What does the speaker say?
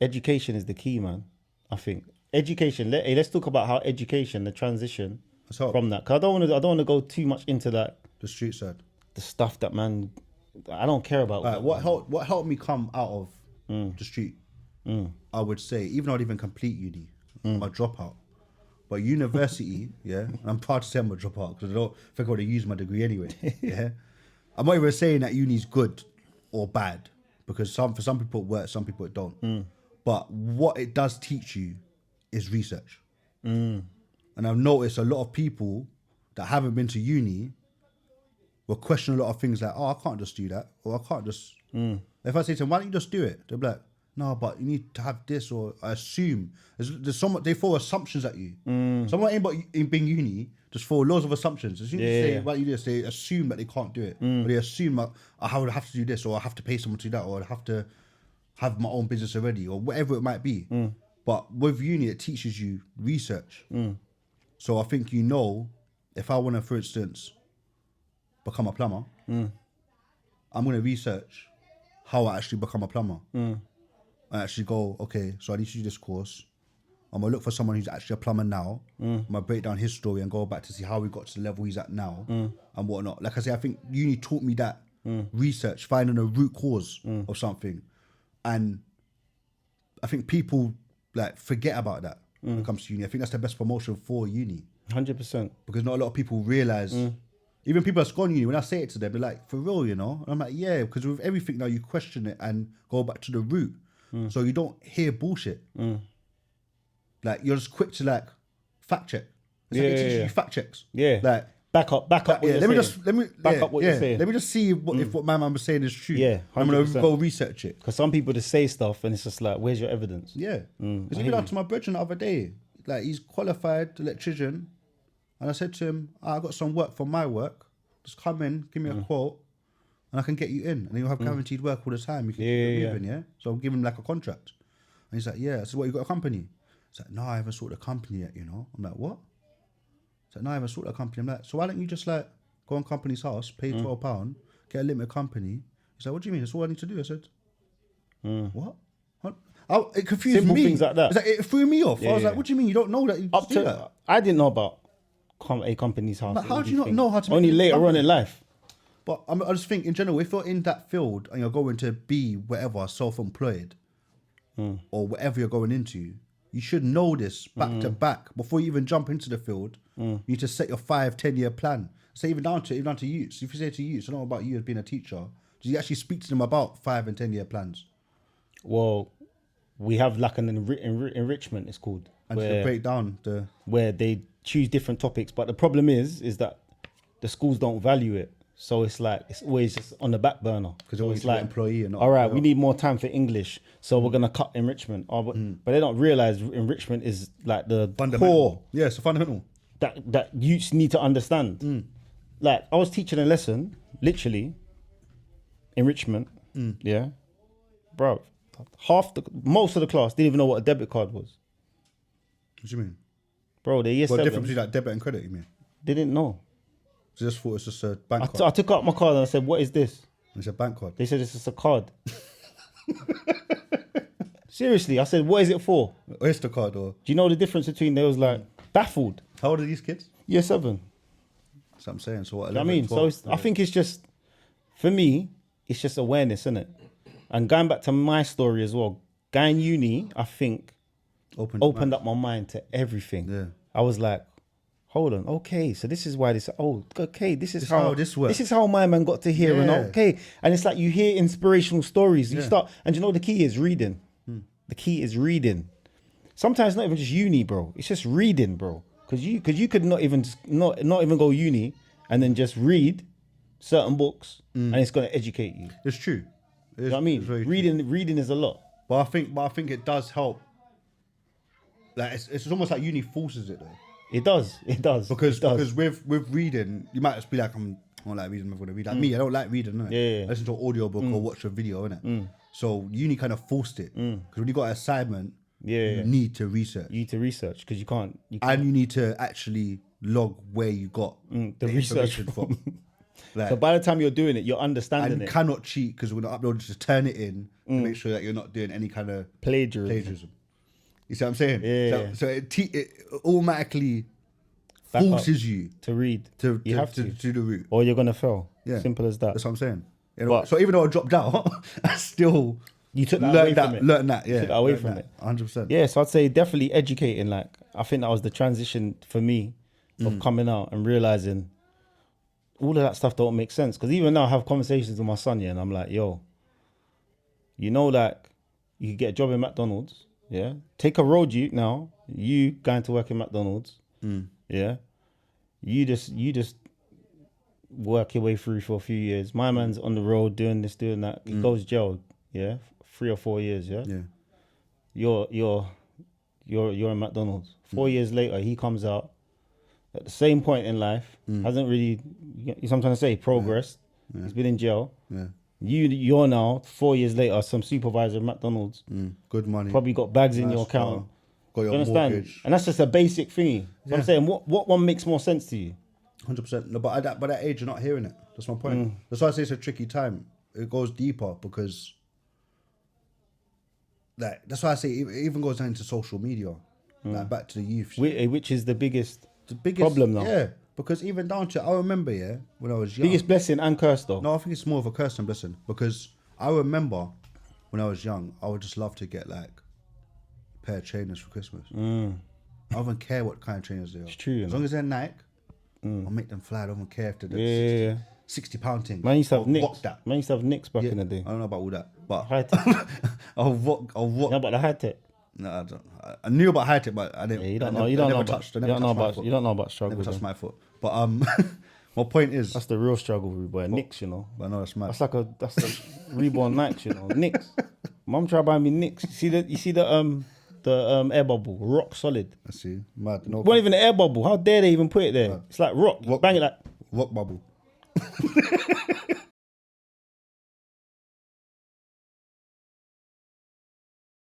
education is the key, man. I think education. Let's talk about how education, the transition from that. Cause I don't want to go too much into that. The street side. The stuff that, man, I don't care about. Right, what helped me come out of the street? I would say, even though I didn't even complete uni, I'm a dropout. But university, yeah, and I'm proud to say I'm a dropout because I don't think I would have used my degree anyway. Yeah, I'm not even saying that uni's good or bad because for some people it works, some people it don't. But what it does teach you is research. And I've noticed a lot of people that haven't been to uni will question a lot of things like, oh, I can't just do that, or I can't just. If I say to them, why don't you just do it? They'll be like, no, but you need to have this, or I assume. There's somewhat, they throw assumptions at you. Someone ain't but in being uni, just throw loads of assumptions. As soon as you say, why don't you do this, they assume that they can't do it. Or they assume I would have to do this, or I have to pay someone to do that, or I have to have my own business already, or whatever it might be. But with uni, it teaches you research. So I think if I want to, for instance, become a plumber, I'm going to research how I actually become a plumber. I actually go, okay, so I need to do this course. I'm going to look for someone who's actually a plumber now. I'm going to break down his story and go back to see how he got to the level he's at now and whatnot. Like I say, I think uni taught me that research, finding a root cause of something. And I think people forget about that when it comes to uni. I think that's the best promotion for uni. 100%. Because not a lot of people realise, even people that's gone uni, when I say it to them, they're like, for real, you know? And I'm like, yeah, because with everything now, you question it and go back to the root. So you don't hear bullshit. Like, you're just quick to fact check. It's like it teaches you fact checks. Yeah. Like, back up what you're saying. Back up what you're saying. Let me just see if what my man was saying is true. Yeah, 100%. I'm going to go research it. Because some people just say stuff and it's just like, where's your evidence? Yeah. It's even out to my brethren the other day. Like, he's qualified electrician. And I said to him, I got some work from my work. Just come in, give me a quote, and I can get you in. And you'll have guaranteed work all the time. You can keep it moving, yeah? So I'll give him a contract. And he's like, yeah. I said, what, you got a company? He's like, no, I haven't sorted a company yet, you know? I'm like, what? He's like, no, I haven't sorted a company. I'm like, so why don't you just go on company's house, pay £12, get a limited company? He's like, what do you mean? That's all I need to do. I said, what? It confused Simple me. things like that. It's like, it threw me off. I was like, what do you mean you don't know that you just do that? I didn't know about a company's house. But how do you not know how to Only make later on in life. But I just think in general, if you're in that field and you're going to be whatever, self-employed or whatever you're going into, you should know this back to back before you even jump into the field. You need to set your 5-10 year plan. Say even down to youths. If you say to youths, I don't know about you as being a teacher, do you actually speak to them about 5 and 10 year plans? Well, we have an enrichment, it's called. And to break down where they choose different topics, but the problem is that the schools don't value it. So it's always just on the back burner. Because it's like employee and not. All right, we need more time for English, so we're gonna cut enrichment. But they don't realize enrichment is like the core. Yeah, it's a fundamental that youths need to understand. Like I was teaching a lesson, literally, enrichment. Yeah, bro, most of the class didn't even know what a debit card was. What do you mean, bro? They What difference between debit and credit? You mean? They didn't know. So just thought it's just a bank card. I took out my card and I said, "What is this?" It's a bank card. They said it's just a card. Seriously, I said, "What is it for?" Oyster card or? Do you know the difference between? They was like baffled. How old are these kids? Year 7. That's what I'm saying. So what? 11, I mean, 12, so I think it's just, for me, it's just awareness, isn't it? And going back to my story as well, going uni, I think opened up my mind to everything. Yeah. I was like, hold on, okay, so this is why this. Oh, okay, this is how this works. This is how my man got to here, and okay, and it's like you hear inspirational stories. You start, and you know the key is reading. The key is reading. Sometimes not even just uni, bro. It's just reading, bro. Because you could not even go uni and then just read certain books and it's going to educate you. It's true. You know what I mean? Reading is a lot. But I think it does help. Like it's almost like uni forces it though. It does. Because with reading, you might just be like, I don't like reading, I'm not going to read. Like me, I don't like reading, innit? Yeah. I listen to an audio book or watch a video, innit? So uni kind of forced it. Because when you got an assignment, you need to research. You need to research because you can't. And you need to actually log where you got the research information from. Like, So by the time you're doing it, you're understanding and it. you cannot cheat because when you upload, just turn it in to make sure that you're not doing any kind of Plagiarism. You see what I'm saying? Yeah. So it automatically Back up. forces you To read. to you have to. do the route. Or you're going to fail. Yeah. Simple as that. That's what I'm saying. You know, But- so even though I dropped out, I still You took that away from it. learned that. Yeah, Took that away learned from that, it. 100%. Yeah, so I'd say definitely educating. Like, I think that was the transition for me of coming out and realizing all of that stuff don't make sense. Because even now I have conversations with my son, yeah, and I'm like, yo, you know, like, you could get a job in McDonald's, yeah? Take a road you now, you going to work in McDonald's, yeah? You just work your way through for a few years. My man's on the road doing this, doing that. He goes jail, yeah? 3 or 4 years, yeah? Yeah. You're in McDonald's. 4 years later, he comes out at the same point in life, hasn't really, you know what I'm trying to say, progressed. He's been in jail. Yeah. You're now 4 years later some supervisor at McDonald's. Good money. Probably got bags in Nice your account. car, got You your understand? mortgage. And that's just a basic thingy. So I'm saying, what one makes more sense to you? 100%. No, but by that age, you're not hearing it. That's my point. That's why I say it's a tricky time. It goes deeper because, like, that's why I say it even goes down into social media. Like, back to the youth. Which is the biggest The biggest problem now. Yeah, because even down to, I remember, when I was young. biggest blessing and curse though. No, I think it's more of a curse than blessing because I remember when I was young, I would just love to get like a pair of trainers for Christmas. I don't even care what kind of trainers they are. It's true, you As know. long as they're Nike, I'll make them fly. I don't even care if they're Yeah. £60 thing. Man used to have I'll nicks. rock that. Man used to have nicks back Yeah, in the day. I don't know about all that, but High tech. I'll rock. No, but the high tech. No, I don't. I knew about high tech, but I didn't. Yeah, you don't I know. never- You I don't never know touched- I about. never You don't know touched my about. foot. You don't know about struggle. Never touched then. my foot. But my point is, That's the real struggle, boy. Nicks, you know. I know that's mad. That's like that's a reborn Nikes, you know. Nicks. Mum tried to buy me Nicks. You see the air bubble, rock solid. I see, mad. No, It wasn't even an air bubble. How dare they even put it there? It's like rock. Rock- Bang it like. rock bubble.